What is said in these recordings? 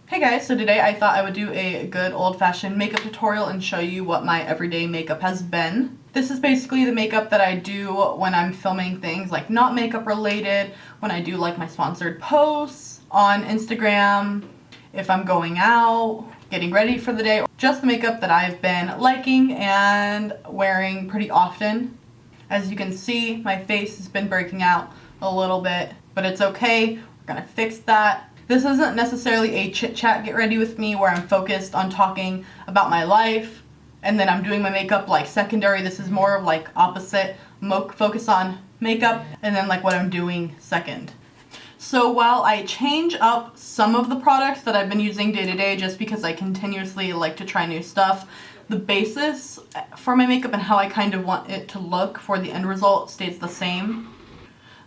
Hey guys, so today I thought I would do a good old-fashioned makeup tutorial and show you what my everyday makeup has been. This is basically the makeup that I do when I'm filming things like not makeup related, when I do like my sponsored posts on Instagram, if I'm going out, getting ready for the day, just the makeup that I've been liking and wearing pretty often. As you can see, my face has been breaking out a little bit, but it's okay. We're gonna fix that. This isn't necessarily a chit chat get ready with me where I'm focused on talking about my life and then I'm doing my makeup like secondary. This is more of like opposite, focus on makeup and then like what I'm doing second. So while I change up some of the products that I've been using day to day just because I continuously like to try new stuff, the basis for my makeup and how I kind of want it to look for the end result stays the same.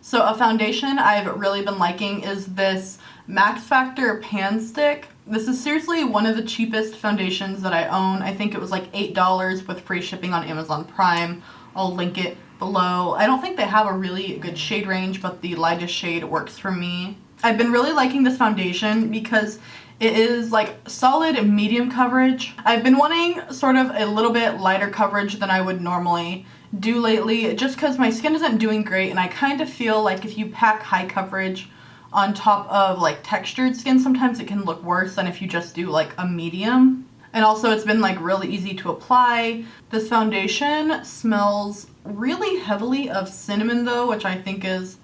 So a foundation I've really been liking is this Max Factor Pan Stick. This is seriously one of the cheapest foundations that I own. I think it was like $8 with free shipping on Amazon Prime. I'll link it below. I don't think they have a really good shade range, but the lightest shade works for me. I've been really liking this foundation because it is like solid medium coverage. I've been wanting sort of a little bit lighter coverage than I would normally do lately just because my skin isn't doing great, and I kind of feel like if you pack high coverage on top of like textured skin, sometimes it can look worse than if you just do like a medium. And also it's been like really easy to apply. This foundation smells really heavily of cinnamon though, which I think is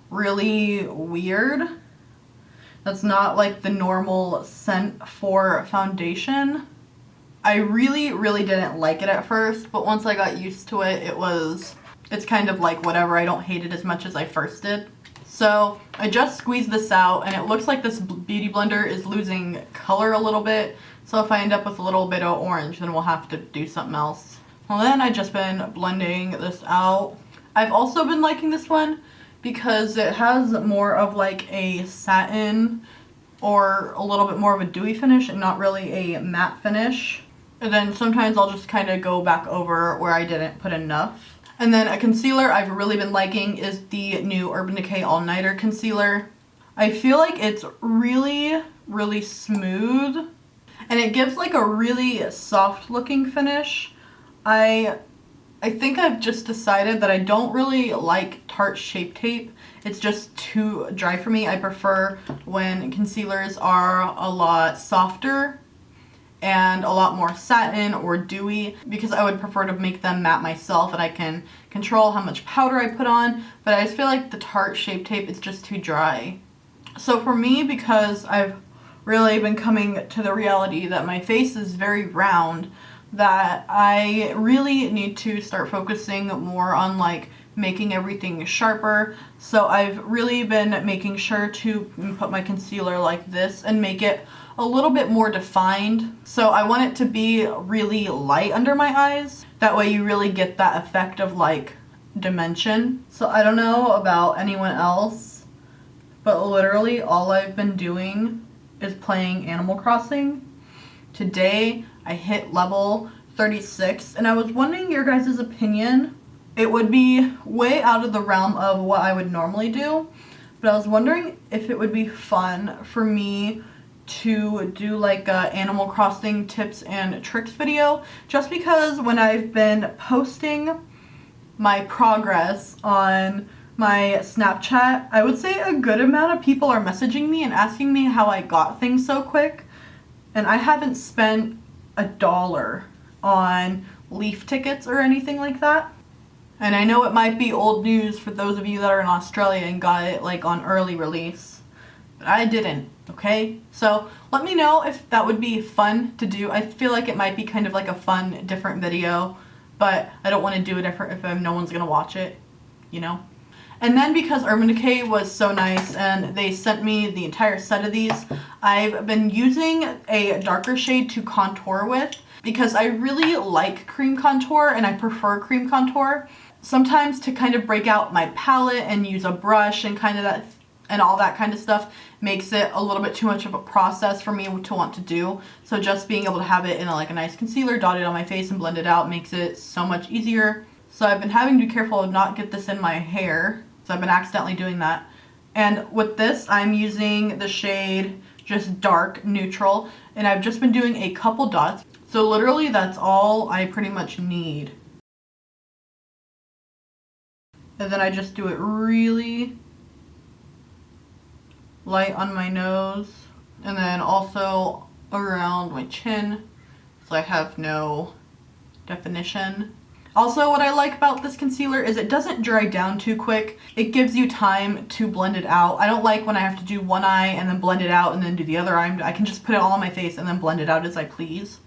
really weird. That's not like the normal scent for foundation. I really didn't like it at first, but once I got used to it, it's kind of like whatever. I don't hate it as much as I first did. So I just squeezed this out and it looks like this beauty blender is losing color a little bit. So if I end up with a little bit of orange, then we'll have to do something else. Well, then I've just been blending this out. I've also been liking this one because it has more of like a satin or a little bit more of a dewy finish and not really a matte finish. And then sometimes I'll just kind of go back over where I didn't put enough. And then a concealer I've really been liking is the new Urban Decay All Nighter Concealer. I feel like it's really smooth and it gives like a really soft looking finish. I think I've just decided that I don't really like Tarte Shape Tape. It's just too dry for me. I prefer when concealers are a lot softer and a lot more satin or dewy because I would prefer to make them matte myself and I can control how much powder I put on, but I just feel like the Tarte Shape Tape is just too dry. So for me, because I've really been coming to the reality that my face is very round, that I really need to start focusing more on like making everything sharper. So I've really been making sure to put my concealer like this and make it a little bit more defined. So I want it to be really light under my eyes. That way you really get that effect of like dimension. So I don't know about anyone else, but literally all I've been doing is playing Animal Crossing. Today I hit level 36 and I was wondering your guys' opinion. It would be way out of the realm of what I would normally do, but I was wondering if it would be fun for me to do like a Animal Crossing tips and tricks video, just because when I've been posting my progress on my Snapchat, I would say a good amount of people are messaging me and asking me how I got things so quick, and I haven't spent $1 on LYFT tickets or anything like that. And I know it might be old news for those of you that are in Australia and got it like on early release, but I didn't, okay? So let me know if that would be fun to do. I feel like it might be kind of like a fun, different video, but I don't want to do it if no one's gonna watch it, you know? And then because Urban Decay was so nice and they sent me the entire set of these, I've been using a darker shade to contour with because I really like cream contour and I prefer cream contour. Sometimes to kind of break out my palette and use a brush and kind of that and all that kind of stuff makes it a little bit too much of a process for me to want to do. So just being able to have it in like a nice concealer, dot it on my face and blend it out makes it so much easier. So I've been having to be careful to not get this in my hair. So I've been accidentally doing that. And with this, I'm using the shade just dark neutral, and I've just been doing a couple dots. So literally that's all I pretty much need. And then I just do it really light on my nose, and then also around my chin, so I have no definition. Also, what I like about this concealer is it doesn't dry down too quick. It gives you time to blend it out. I don't like when I have to do one eye and then blend it out and then do the other eye. I can just put it all on my face and then blend it out as I please.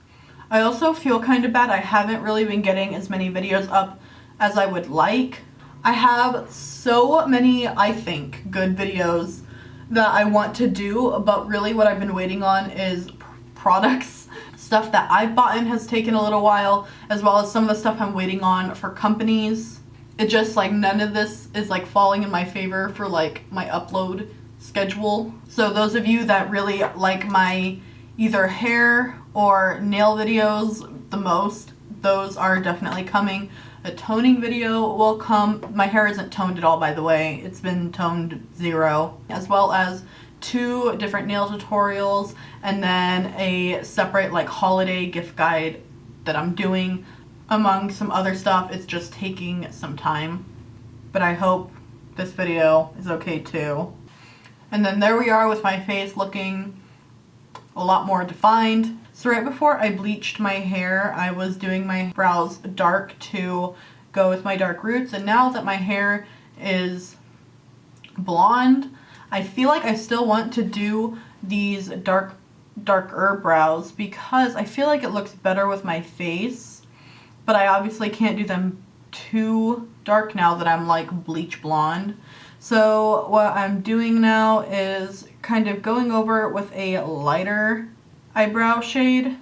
I also feel kind of bad I haven't really been getting as many videos up as I would like. I have so many, I think, good videos that I want to do, but really what I've been waiting on is products. Stuff that I've bought in has taken a little while, as well as some of the stuff I'm waiting on for companies. It just like none of this is like falling in my favor for like my upload schedule. So those of you that really like my either hair or nail videos the most, those are definitely coming. A toning video will come. My hair isn't toned at all, by the way. It's been toned 0, as well as 2 different nail tutorials, and then a separate like holiday gift guide that I'm doing, among some other stuff. It's just taking some time, but I hope this video is okay too. And then there we are with my face looking a lot more defined. So right before I bleached my hair, I was doing my brows dark to go with my dark roots, and now that my hair is blonde, I feel like I still want to do these darker brows because I feel like it looks better with my face, but I obviously can't do them too dark now that I'm like bleach blonde. So what I'm doing now is kind of going over with a lighter eyebrow shade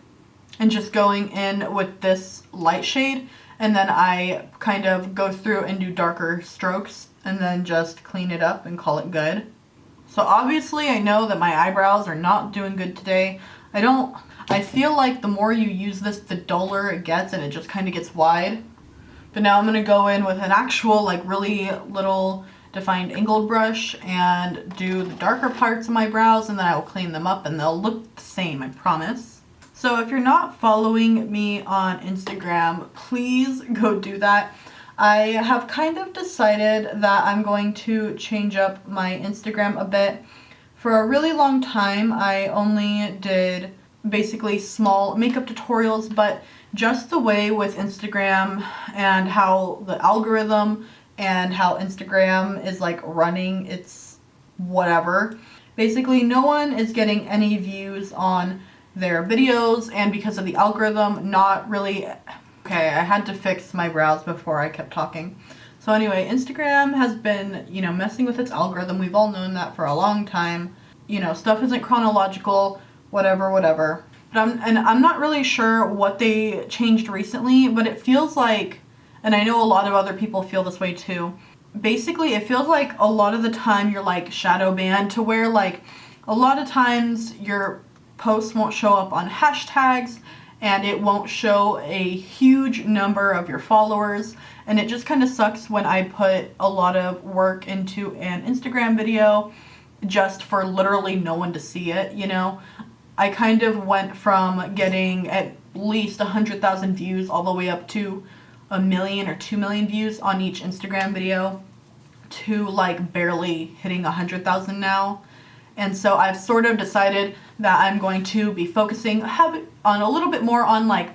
and just going in with this light shade, and then I kind of go through and do darker strokes and then just clean it up and call it good. So obviously I know that my eyebrows are not doing good today. I feel like the more you use this, the duller it gets, and it just kind of gets wide. But now I'm going to go in with an actual like really little defined angled brush and do the darker parts of my brows, and then I will clean them up and they'll look the same, I promise. So if you're not following me on Instagram, please go do that. I have kind of decided that I'm going to change up my Instagram a bit. For a really long time, I only did basically small makeup tutorials, but just the way with Instagram and how the algorithm and how Instagram is like running, it's whatever. Basically, no one is getting any views on their videos, and because of the algorithm, not really. Okay, I had to fix my brows before I kept talking. So anyway, Instagram has been, messing with its algorithm. We've all known that for a long time. Stuff isn't chronological, whatever. But I'm not really sure what they changed recently, but it feels like, and I know a lot of other people feel this way too. Basically, it feels like a lot of the time you're like shadow banned, to where like a lot of times your posts won't show up on hashtags, and it won't show a huge number of your followers, and it just kind of sucks when I put a lot of work into an Instagram video just for literally no one to see it, I kind of went from getting at least 100,000 views all the way up to 1 million or 2 million views on each Instagram video to like barely hitting 100,000 now. And so I've sort of decided that I'm going to be focusing on a little bit more on like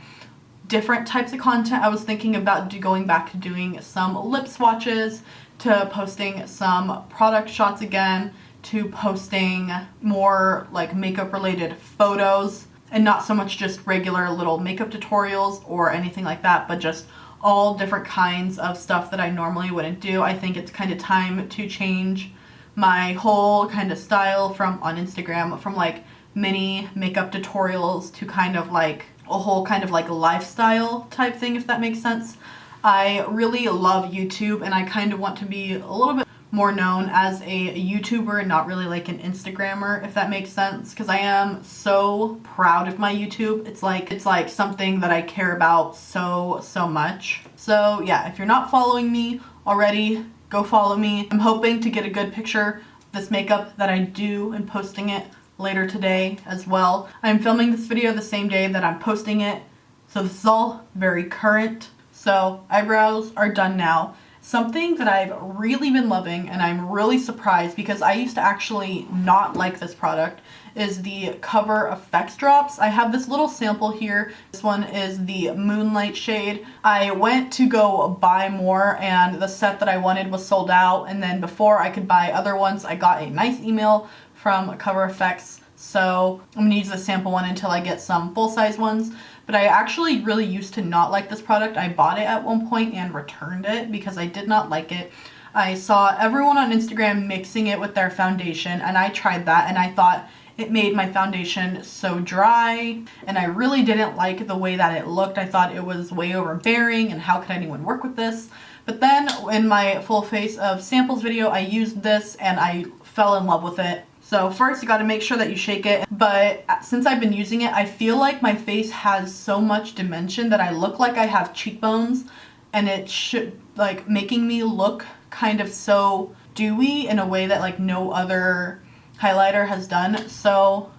different types of content. I was thinking about going back to doing some lip swatches, to posting some product shots again, to posting more like makeup related photos, and not so much just regular little makeup tutorials or anything like that, but just all different kinds of stuff that I normally wouldn't do. I think it's kind of time to change my whole kind of style on Instagram from like mini makeup tutorials to kind of like a whole kind of like lifestyle type thing, if that makes sense. I really love YouTube, and I kind of want to be a little bit more known as a YouTuber and not really like an Instagrammer, if that makes sense, because I am so proud of my YouTube. It's like something that I care about so much. So yeah, if you're not following me already, go follow me. I'm hoping to get a good picture of this makeup that I do and posting it later today as well. I'm filming this video the same day that I'm posting it, so this is all very current. So eyebrows are done now. Something that I've really been loving, and I'm really surprised because I used to actually not like this product, is the Cover FX drops. I have this little sample here. This one is the Moonlight shade. I went to go buy more and the set that I wanted was sold out, and then before I could buy other ones, I got a nice email from Cover FX. So I'm gonna use the sample one until I get some full-size ones. But I actually really used to not like this product. I bought it at one point and returned it because I did not like it. I saw everyone on Instagram mixing it with their foundation, and I tried that, and I thought it made my foundation so dry, and I really didn't like the way that it looked. I thought it was way overbearing, and how could anyone work with this? But then in my full face of samples video, I used this and I fell in love with it. So first you got to make sure that you shake it, but since I've been using it, I feel like my face has so much dimension that I look like I have cheekbones, and it should like making me look kind of so dewy in a way that like no other highlighter has done. So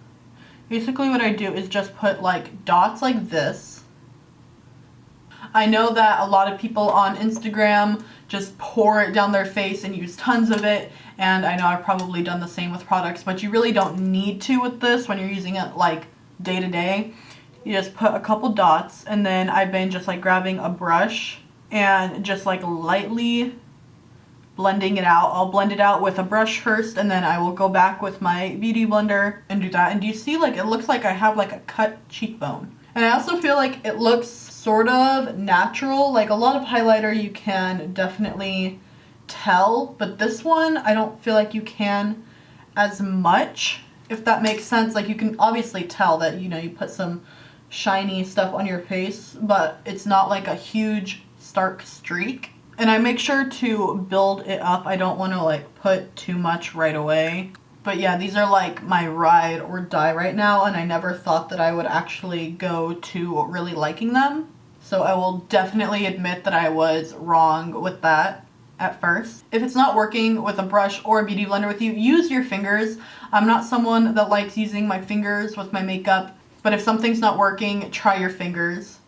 basically what I do is just put like dots like this. I know that a lot of people on Instagram just pour it down their face and use tons of it, and I know I've probably done the same with products, but you really don't need to with this when you're using it like day to day. You just put a couple dots, and then I've been just like grabbing a brush and just like lightly blending it out. I'll blend it out with a brush first, and then I will go back with my beauty blender and do that. And do you see, like, it looks like I have like a cut cheekbone. And I also feel like it looks sort of natural. Like a lot of highlighter you can definitely tell, but this one I don't feel like you can as much, if that makes sense. Like you can obviously tell that, you know, you put some shiny stuff on your face, but it's not like a huge stark streak. And I make sure to build it up. I don't want to like put too much right away. But yeah, these are like my ride or die right now, and I never thought that I would actually go to really liking them. So I will definitely admit that I was wrong with that at first. If it's not working with a brush or a beauty blender with you, use your fingers. I'm not someone that likes using my fingers with my makeup, but if something's not working, try your fingers.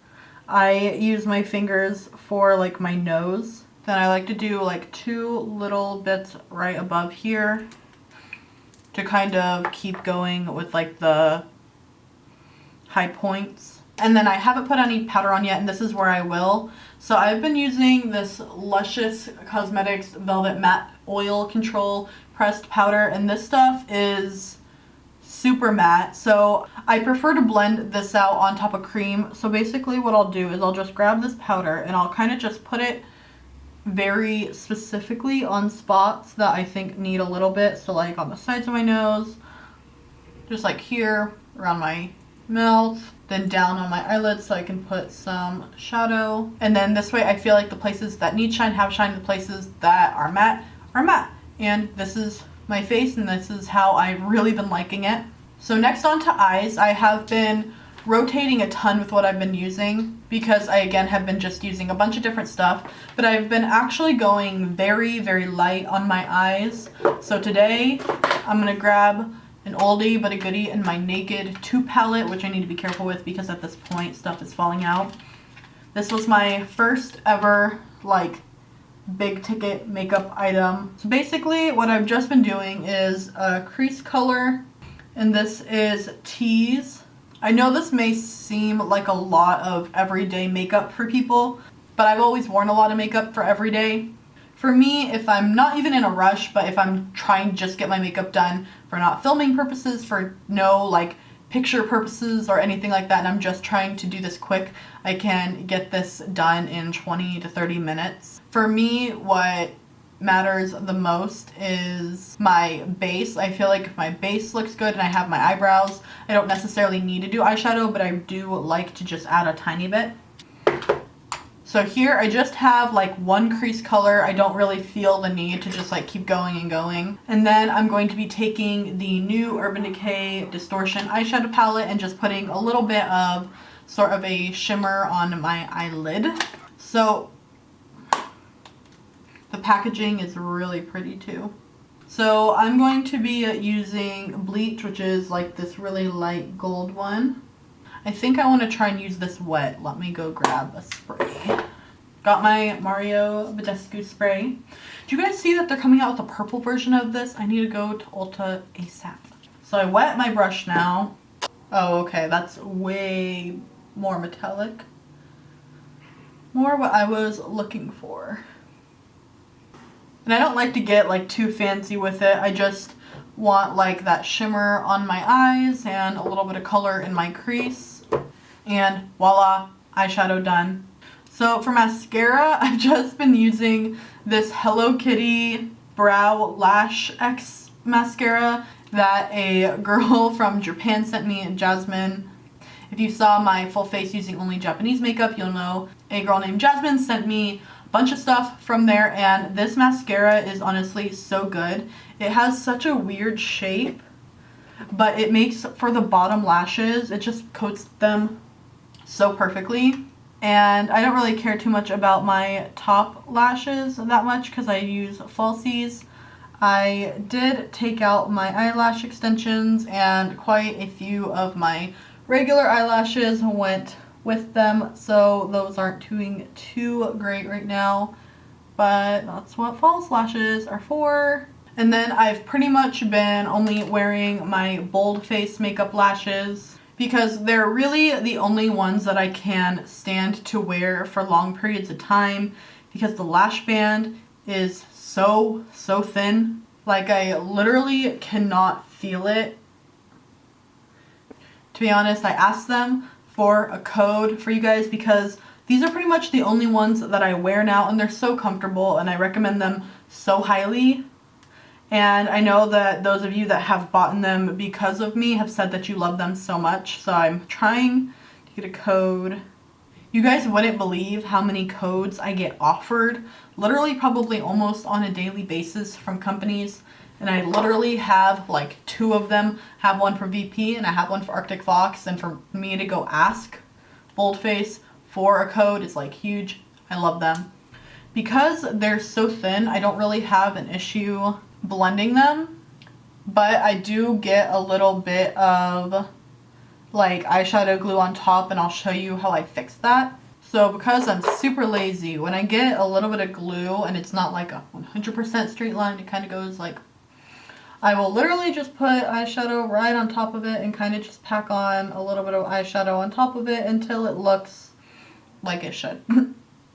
I use my fingers for like my nose. Then I like to do like 2 little bits right above here to kind of keep going with like the high points. And then I haven't put any powder on yet, and this is where I will. So I've been using this Luscious Cosmetics Velvet Matte Oil Control Pressed Powder, and this stuff is super matte. So I prefer to blend this out on top of cream. So basically what I'll do is I'll just grab this powder and I'll kind of just put it very specifically on spots that I think need a little bit. So like on the sides of my nose, just like here, around my mouth, then down on my eyelids so I can put some shadow. And then this way I feel like the places that need shine have shine, the places that are matte are matte. And this is my face, and this is how I've really been liking it. So next on to eyes. I have been rotating a ton with what I've been using because I again have been just using a bunch of different stuff, but I've been actually going very, very light on my eyes. So today I'm gonna grab an oldie but a goodie in my Naked 2 palette, which I need to be careful with because at this point stuff is falling out. This was my first ever like big ticket makeup item. So basically what I've just been doing is a crease color, and this is Tease. I know this may seem like a lot of everyday makeup for people, but I've always worn a lot of makeup for everyday. For me, if I'm not even in a rush, but if I'm trying to just get my makeup done for not filming purposes, for no like picture purposes or anything like that, and I'm just trying to do this quick, I can get this done in 20 to 30 minutes. For me, what matters the most is my base. I feel like if my base looks good and I have my eyebrows, I don't necessarily need to do eyeshadow, but I do like to just add a tiny bit. So here I just have like one crease color. I don't really feel the need to just like keep going and going. And then I'm going to be taking the new Urban Decay Distortion eyeshadow palette and just putting a little bit of sort of a shimmer on my eyelid. So the packaging is really pretty too. So I'm going to be using bleach, which is like this really light gold one. I think I want to try and use this wet. Let me go grab a spray. Got my Mario Badescu spray. Do you guys see that they're coming out with a purple version of this? I need to go to Ulta ASAP. So I wet my brush now. Oh, okay, that's way more metallic. More what I was looking for. And I don't like to get like too fancy with it. I just want like that shimmer on my eyes and a little bit of color in my crease. And voila, eyeshadow done. So for mascara, I've just been using this Hello Kitty Brow Lash X mascara that a girl from Japan sent me, Jasmine. If you saw my full face using only Japanese makeup, you'll know a girl named Jasmine sent me a bunch of stuff from there, and this mascara is honestly so good. It has such a weird shape, but it makes for the bottom lashes, it just coats them so perfectly. And I don't really care too much about my top lashes that much because I use falsies. I did take out my eyelash extensions, and quite a few of my regular eyelashes went with them, so those aren't doing too great right now, but that's what false lashes are for. And then I've pretty much been only wearing my bold face makeup lashes because they're really the only ones that I can stand to wear for long periods of time because the lash band is so thin. Like, I literally cannot feel it. To be honest, I asked them for a code for you guys because these are pretty much the only ones that I wear now, and they're so comfortable and I recommend them so highly. And I know that those of you that have bought them because of me have said that you love them so much, so I'm trying to get a code. You guys wouldn't believe how many codes I get offered, literally probably almost on a daily basis from companies. And I literally have like 2 of them. I have one for VP and I have one for Arctic Fox, and for me to go ask Boldface for a code is like huge. I love them. Because they're so thin, I don't really have an issue blending them, but I do get a little bit of like eyeshadow glue on top, and I'll show you how I fix that. So because I'm super lazy, when I get a little bit of glue and it's not like a 100% straight line, it kind of goes like, I will literally just put eyeshadow right on top of it and kind of just pack on a little bit of eyeshadow on top of it until it looks like it should.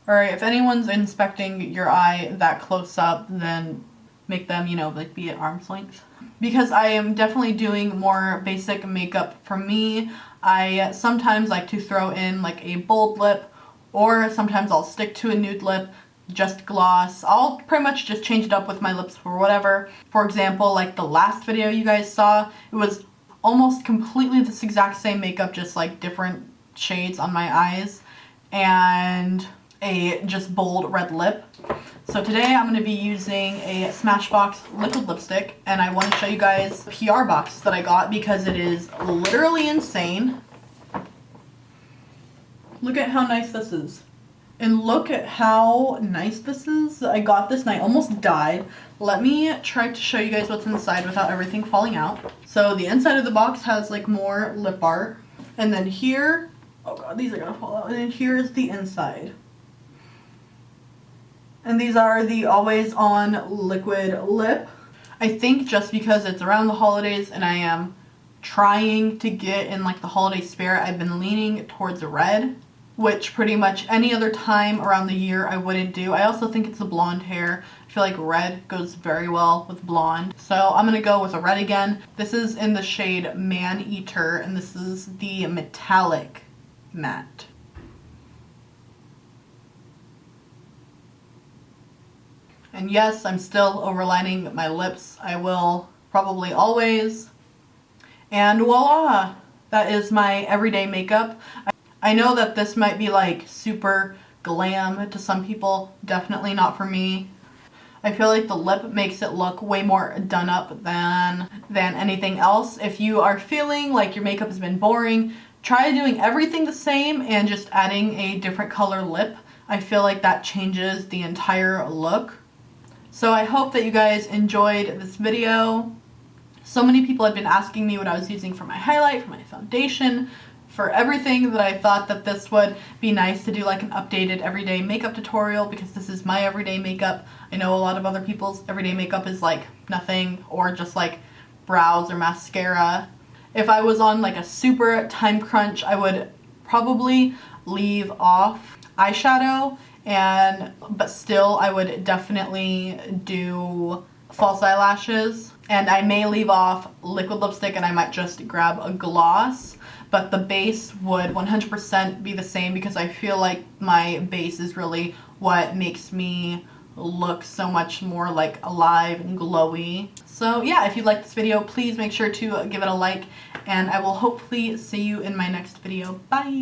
Alright, if anyone's inspecting your eye that close up, then make them, you know, like be at arm's length. Because I am definitely doing more basic makeup for me, I sometimes like to throw in like a bold lip, or sometimes I'll stick to a nude lip, just gloss. I'll pretty much just change it up with my lips for whatever. For example, like the last video you guys saw, it was almost completely this exact same makeup, just like different shades on my eyes, and a just bold red lip. So today I'm going to be using a Smashbox liquid lipstick, and I want to show you guys the PR box that I got because it is literally insane. Look at how nice this is. And look at how nice this is. I got this and I almost died. Let me try to show you guys what's inside without everything falling out. So the inside of the box has like more lip art. And then here, oh god, these are gonna fall out. And then here is the inside. And these are the always on liquid lip. I think just because it's around the holidays and I am trying to get in like the holiday spirit, I've been leaning towards red, which pretty much any other time around the year I wouldn't do. I also think it's the blonde hair. I feel like red goes very well with blonde. So I'm going to go with a red again. This is in the shade Man Eater, and this is the metallic matte. And yes, I'm still overlining my lips. I will probably always. And voila! That is my everyday makeup. I know that this might be like super glam to some people. Definitely not for me. I feel like the lip makes it look way more done up than anything else. If you are feeling like your makeup has been boring, try doing everything the same and just adding a different color lip. I feel like that changes the entire look. So I hope that you guys enjoyed this video. So many people had been asking me what I was using for my highlight, for my foundation, for everything, that I thought that this would be nice to do like an updated everyday makeup tutorial, because this is my everyday makeup. I know a lot of other people's everyday makeup is like nothing, or just like brows or mascara. If I was on like a super time crunch, I would probably leave off eyeshadow, but still I would definitely do false eyelashes, and I may leave off liquid lipstick and I might just grab a gloss, but the base would 100% be the same, because I feel like my base is really what makes me look so much more like alive and glowy. So yeah, if you like this video, please make sure to give it a like, and I will hopefully see you in my next video. Bye!